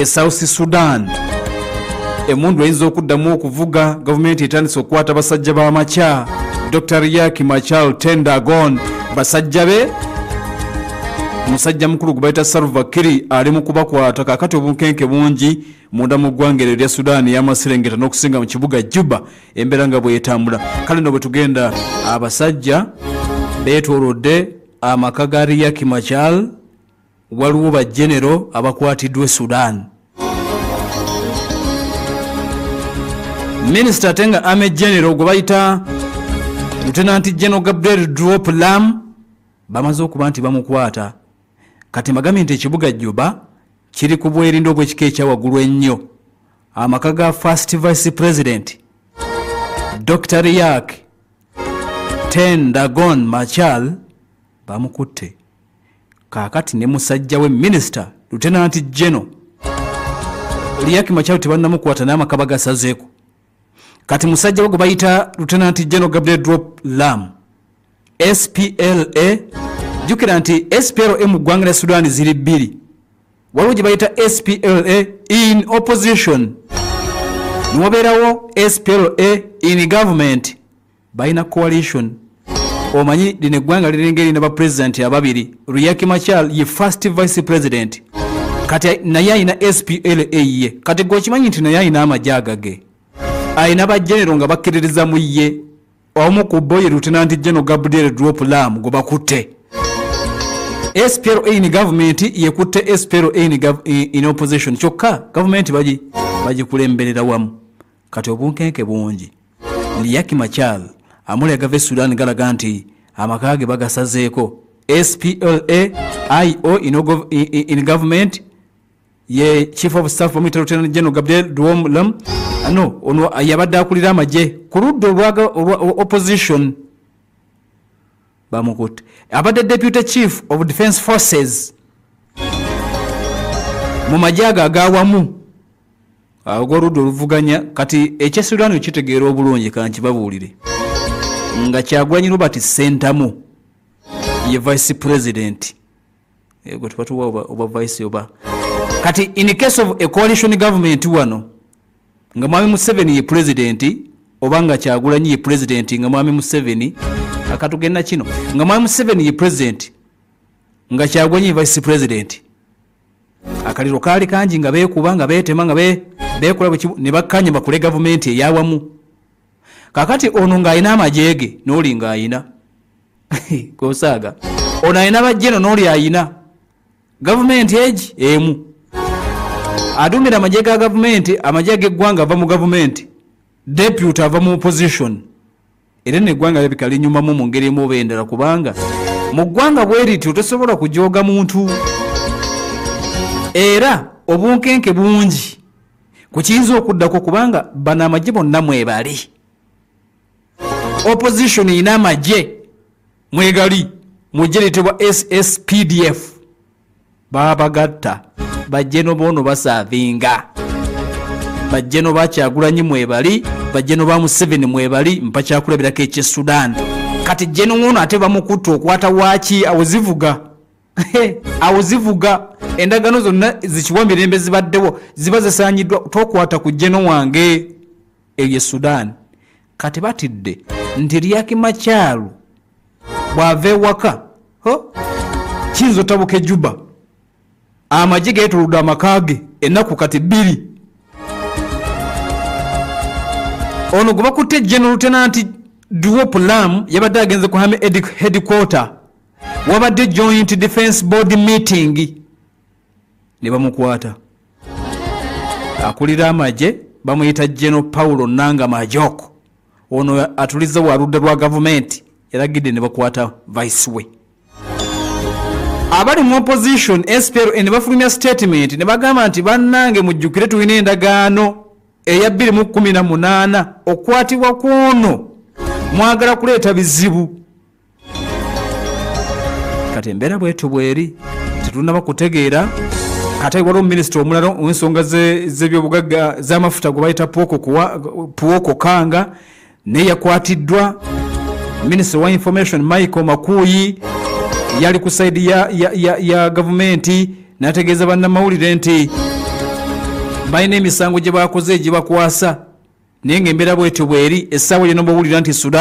South Sudan emundu ayinza okuddamu okuvuga gavumenti etandise okukwata basajja b'amakya Dr. Riek Machar Tendagon basajja be musajja mukulu gubayita Salva Kiir ali mu kubakwata kakati obunkenke bungi munda mu ggwanga lya Sudan y'amaserengeta n'okusinga mu kibuga Juba embeera nga bwetambula kale no bwe tugenda abasajja beetoolodde amaka ga Riek Machar waliwo ba general abakwatiddwa Sudan. Minister Tenga Army General gwe bayita Lieutenant General Gabriel Drop Lam bamaze okuba nti bamukwata kati magambye nti ekibuga Juba kiri ku bwerindo bw'ekika ekyawaggulu ennyo. Amaka ga First Vice President Dr. Riek Tendagon Machar bamukutte kakati ne musajja we Minister Lieutenant General Riek Machar tebannamukwata n'amaka bagasazeeko kati musajja we gwe bayita Lieutenant General Gabriel Drop Lam SPLA jukira nti SPLA mu ggwanga lya Sudan ziri bbiri waliwo gye bayita SPLA in opposition niwabeerawo SPLA in government bayina coalition omanyi lino eggwanga lirengeri ne bapresident ababiri Riek Machar ye first vice president kati naye ayina SPLA ye kati gwokimanyi nti naye ayina amajaaga ge ayina bajenero nga bakkiririza mu ye omu ku boye Lieutenant General Gabriel Drop Lam gwe bakutte SPLA in government yekutte SPLA in opposition kyokka government bagikulemberera wamu kati obunkenke bungi Riek Machar amulega ve Sudan galaga nti amakage bagasazeeko SPLA IO in government ye chief of staff of Lieutenant General Gabriel Drop Lam no ono yabadde akulira amaje ku ludda olwa opposition bamukutte abadde deputy chief of defense forces mu majaga agawamu agoludda oluvuganya kati ekyesudan ekitegeera obulungi kanki babuulire nga Kyagulanyi Robert Sentamu ye vice president ego tupatuwa oba vice oba kati in case of a coalition government wano nga Mwami Museveni ye president obanga Kyagulanyi ye president nga Mwami Museveni akatugenda kino nga Mwami Museveni ye president nga Kyagulanyi vice president akaliro kali kanji nga beekuba nga beetema nga beekola ne bakkanya bakule government eyawamu kakati ono nga ayina amajege n'oli nga ayina kosaaga ono ayina bajjeno n'oli ayina government egi emu adumira amajega government amajega eggwanga ava mu government deputy ava mu opposition era ne eggwanga libikali nyuma mu ngeri mu bendera kubanga mu ggwanga bweriti otosobola kujoga muntu era obunkenke bungi kukiyinza okuddako kubanga bana amagye bonna mwebali opposition ina amagye mwegali mujeretebwa SSPDF babagatta bajeno bono basavinga bajeno ba Kyagulanyi mwebali bajeno ba Museveni mwebali mpacha kulabirako ekye Sudan kati jeno ngono ate bamukutte okwata waaki awuzivuga endagano zonna zikiwa mirembe zibaddewo ziba zisaanyiddwa tokwata ku jeno wange eye Sudan kati batidde nti Riek Machar bw'ava ewaka kiyinza otabuka Juba amagye geetolodde amakage ennaku kati bbiri ono gwe bakutte General Lieutenant Drop Lam yabadde agenze ku Army headquarter wabadde Joint Defense Board meeting ne bamukwata akulira amagye bamuyita General Paulo Nanga Majoko ono atuliza waludde lwa government eragidde ne bakwata vice we abali mu opposition SPLA ne bafulumya statement ne bagamba nti bannange mujjukire tulina endagaano eya 2018 okwatibwa kuno mwagala kuleeta bizibu kati embeera bwetu bweri tetunaba kutegeera kati waliwo minisita omulala w'ensonga z'ebyobugagga z'amafuta gwe bayita Puoko Kanga ne yakwatiddwa Minister wa Information Michael Makuyi yali ku side ya government nategeeza bannamawulire nti balina emisango gye bakoze gye bakwasa naye ng'embeera bwetyo bweri essaawa lye n'obawulira nti Sudan